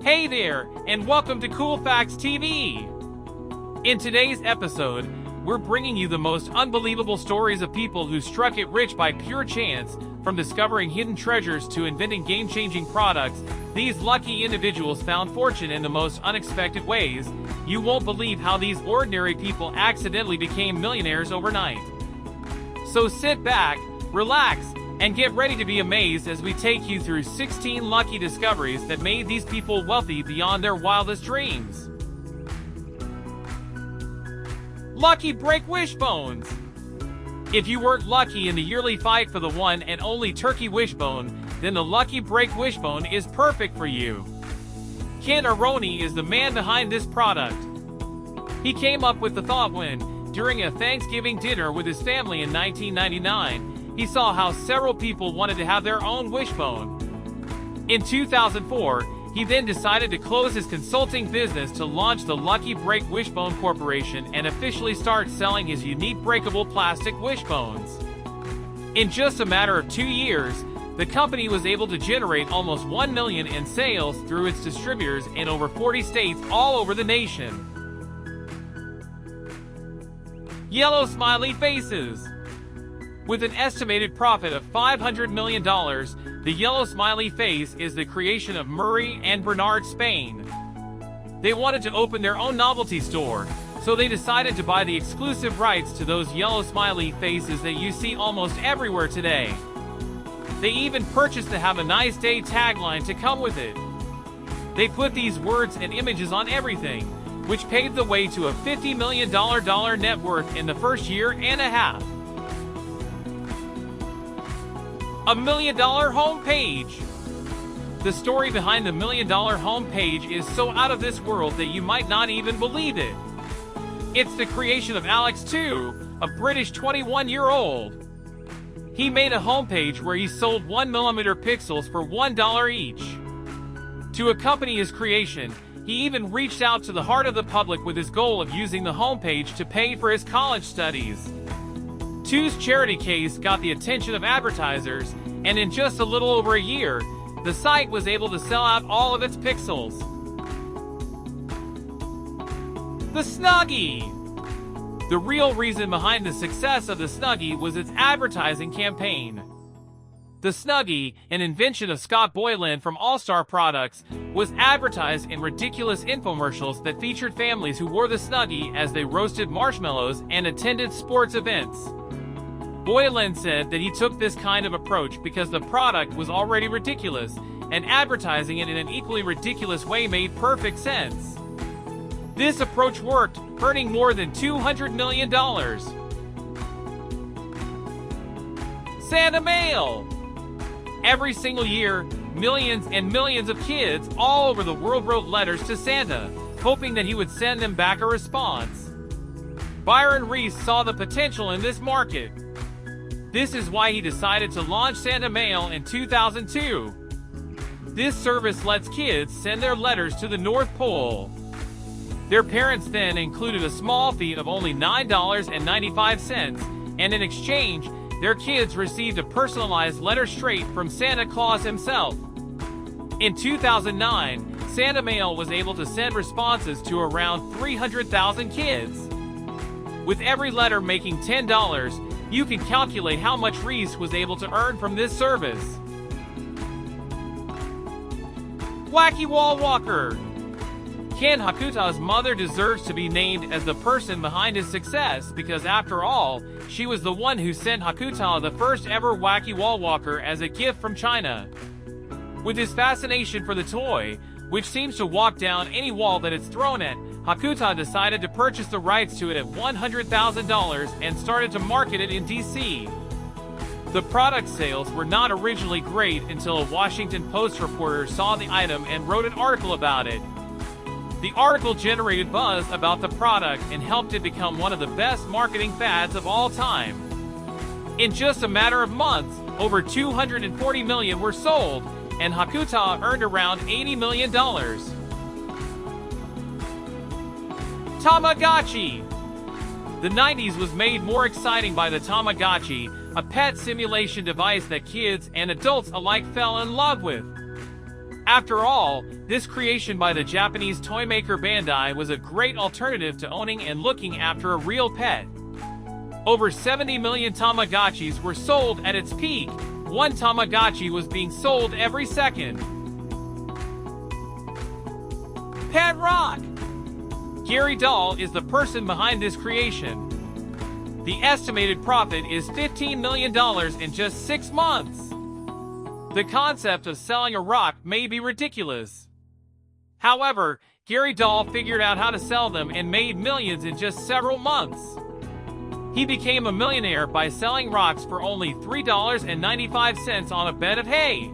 Hey there, and welcome to Cool Facts TV! In today's episode, we're bringing you the most unbelievable stories of people who struck it rich by pure chance. From discovering hidden treasures to inventing game-changing products, these lucky individuals found fortune in the most unexpected ways. You won't believe how these ordinary people accidentally became millionaires overnight. So sit back, relax, and get ready to be amazed as we take you through 16 lucky discoveries that made these people wealthy beyond their wildest dreams. Lucky Break Wishbones. If you weren't lucky in the yearly fight for the one and only turkey wishbone, then the Lucky Break Wishbone is perfect for you. Ahroni is the man behind this product. He came up with the thought when, during a Thanksgiving dinner with his family in 1999, he saw how several people wanted to have their own wishbone. In 2004, he then decided to close his consulting business to launch the Lucky Break Wishbone Corporation and officially start selling his unique breakable plastic wishbones. In just a matter of 2 years, the company was able to generate almost $1 million in sales through its distributors in over 40 states all over the nation. Yellow smiley faces. With an estimated profit of $500 million, the yellow smiley face is the creation of Murray and Bernard Spain. They wanted to open their own novelty store, so they decided to buy the exclusive rights to those yellow smiley faces that you see almost everywhere today. They even purchased the "Have a Nice Day" tagline to come with it. They put these words and images on everything, which paved the way to a $50 million net worth in the first year and a half. A $1 million homepage. The story behind the $1 million homepage is so out of this world that you might not even believe it. It's the creation of Alex 2, a British 21-year-old. He made a homepage where he sold 1mm pixels for $1 each. To accompany his creation, he even reached out to the heart of the public with his goal of using the homepage to pay for his college studies. Two's charity case got the attention of advertisers, and in just a little over a year, the site was able to sell out all of its pixels. The Snuggie. The real reason behind the success of the Snuggie was its advertising campaign. The Snuggie, an invention of Scott Boylan from All Star Products, was advertised in ridiculous infomercials that featured families who wore the Snuggie as they roasted marshmallows and attended sports events. Boylan said that he took this kind of approach because the product was already ridiculous, and advertising it in an equally ridiculous way made perfect sense. This approach worked, earning more than $200 million. Santa Mail. Every single year, millions and millions of kids all over the world wrote letters to Santa, hoping that he would send them back a response. Byron Reese saw the potential in this market. This is why he decided to launch Santa Mail in 2002. This service lets kids send their letters to the North Pole. Their parents then included a small fee of only $9.95, and in exchange, their kids received a personalized letter straight from Santa Claus himself. In 2009, Santa Mail was able to send responses to around 300,000 kids. With every letter making $10, you can calculate how much Reese was able to earn from this service. Wacky Wall Walker. Ken Hakuta's mother deserves to be named as the person behind his success because, after all, she was the one who sent Hakuta the first ever Wacky Wall Walker as a gift from China. With his fascination for the toy, which seems to walk down any wall that it's thrown at, Hakuta decided to purchase the rights to it at $100,000 and started to market it in DC. The product sales were not originally great until a Washington Post reporter saw the item and wrote an article about it. The article generated buzz about the product and helped it become one of the best marketing fads of all time. In just a matter of months, over 240 million were sold, and Hakuta earned around $80 million. Tamagotchi. The 90s was made more exciting by the Tamagotchi, a pet simulation device that kids and adults alike fell in love with. After all, this creation by the Japanese toymaker Bandai was a great alternative to owning and looking after a real pet. Over 70 million Tamagotchis were sold at its peak. One Tamagotchi was being sold every second. Pet Rock! Gary Dahl is the person behind this creation. The estimated profit is $15 million in just 6 months. The concept of selling a rock may be ridiculous. However, Gary Dahl figured out how to sell them and made millions in just several months. He became a millionaire by selling rocks for only $3.95 on a bed of hay.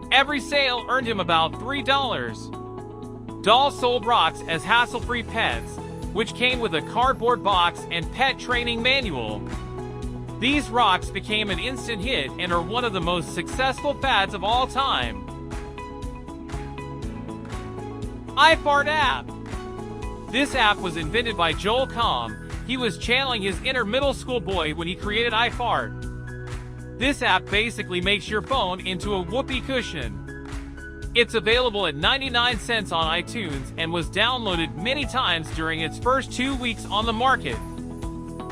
Every sale earned him about $3. Dahl sold rocks as hassle-free pets, which came with a cardboard box and pet training manual. These rocks became an instant hit and are one of the most successful fads of all time. iFart app. This app was invented by Joel Comm. He was channeling his inner middle school boy when he created iFart. This app basically makes your phone into a whoopee cushion. It's available at 99 cents on iTunes and was downloaded many times during its first 2 weeks on the market.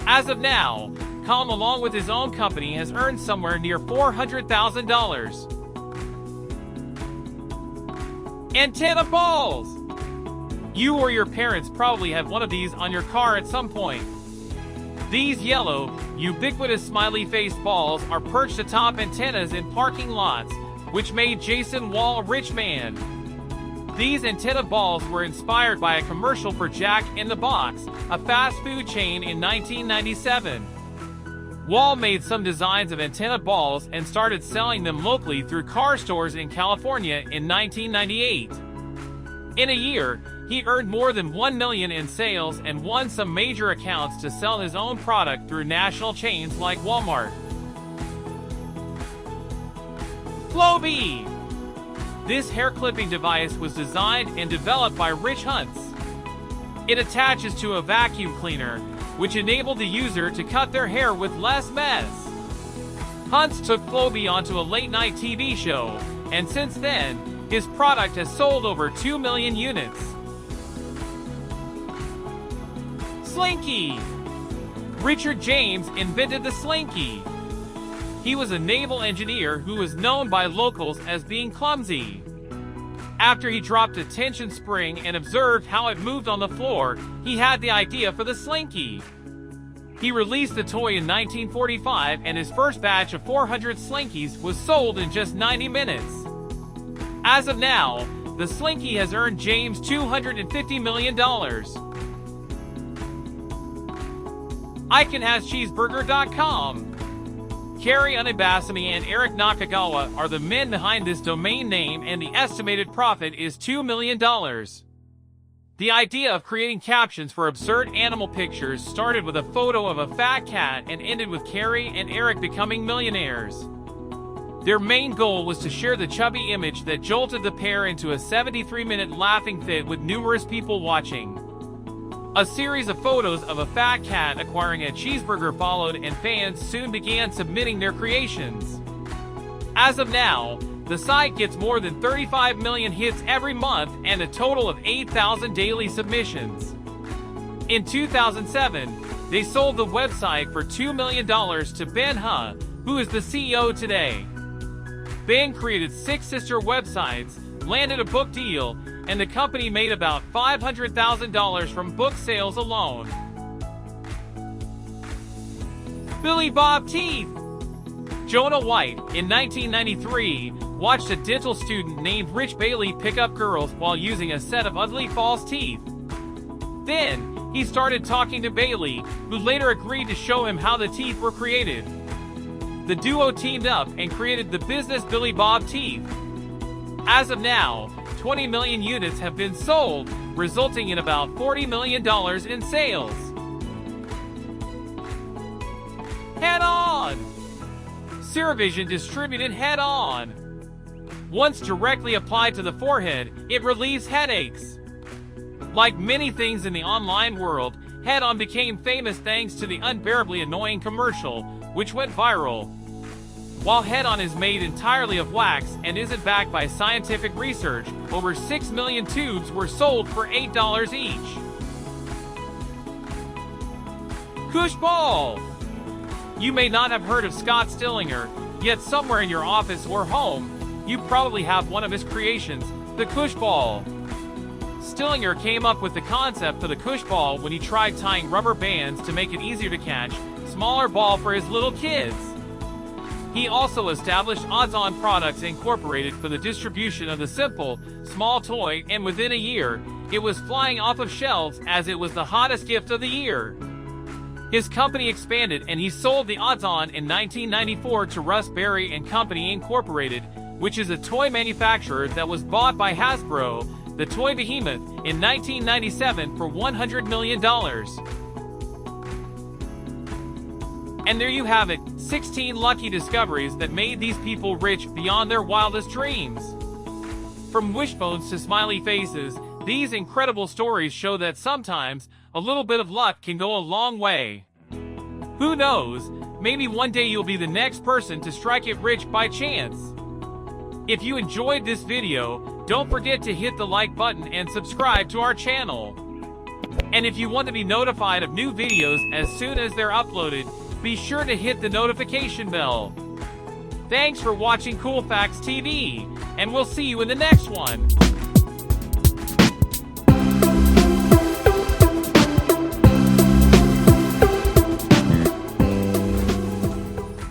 As of now, Comm, along with his own company, has earned somewhere near $400,000. Antenna balls! You or your parents probably have one of these on your car at some point. These yellow, ubiquitous smiley-faced balls are perched atop antennas in parking lots, which made Jason Wall a rich man. These antenna balls were inspired by a commercial for Jack in the Box, a fast food chain, in 1997. Wall made some designs of antenna balls and started selling them locally through car stores in California in 1998. In a year, he earned more than $1 million in sales and won some major accounts to sell his own product through national chains like Walmart. Flowbee! This hair clipping device was designed and developed by Rich Hunts. It attaches to a vacuum cleaner, which enabled the user to cut their hair with less mess. Hunts took Flowbee onto a late-night TV show, and since then, his product has sold over 2 million units. Slinky! Richard James invented the Slinky. He was a naval engineer who was known by locals as being clumsy. After he dropped a tension spring and observed how it moved on the floor, he had the idea for the Slinky. He released the toy in 1945, and his first batch of 400 Slinkies was sold in just 90 minutes. As of now, the Slinky has earned James $250 million. IconHasCheeseburger.com. Kerry Unabasami and Eric Nakagawa are the men behind this domain name, and the estimated profit is $2 million. The idea of creating captions for absurd animal pictures started with a photo of a fat cat and ended with Kerry and Eric becoming millionaires. Their main goal was to share the chubby image that jolted the pair into a 73-minute laughing fit with numerous people watching. A series of photos of a fat cat acquiring a cheeseburger followed, and fans soon began submitting their creations. As of now, the site gets more than 35 million hits every month and a total of 8,000 daily submissions. In 2007, they sold the website for $2 million to Ben Huh, who is the CEO today. Ben created 6 sister websites, landed a book deal, and the company made about $500,000 from book sales alone. Billy Bob Teeth. Jonah White, in 1993, watched a dental student named Rich Bailey pick up girls while using a set of ugly false teeth. Then, he started talking to Bailey, who later agreed to show him how the teeth were created. The duo teamed up and created the business Billy Bob Teeth. As of now, 20 million units have been sold, resulting in about $40 million in sales. Head On! CeraVision distributed Head On. Once directly applied to the forehead, it relieves headaches. Like many things in the online world, Head On became famous thanks to the unbearably annoying commercial, which went viral. While head-on is made entirely of wax and isn't backed by scientific research, over 6 million tubes were sold for $8 each. Kush Ball! You may not have heard of Scott Stillinger, yet somewhere in your office or home, you probably have one of his creations, the Kush Ball. Stillinger came up with the concept for the Kush Ball when he tried tying rubber bands to make it easier to catch, smaller ball for his little kids. He also established Odds-On Products Incorporated for the distribution of the simple, small toy, and within a year, it was flying off of shelves as it was the hottest gift of the year. His company expanded and he sold the Odds-On in 1994 to Russ Berry and Company Incorporated, which is a toy manufacturer that was bought by Hasbro, the toy behemoth, in 1997 for $100 million. And there you have it, 16 lucky discoveries that made these people rich beyond their wildest dreams. From wishbones to smiley faces, these incredible stories show that sometimes, a little bit of luck can go a long way. Who knows, maybe one day you'll be the next person to strike it rich by chance. If you enjoyed this video, don't forget to hit the like button and subscribe to our channel. And if you want to be notified of new videos as soon as they're uploaded, be sure to hit the notification bell. Thanks for watching Cool Facts TV, and we'll see you in the next one.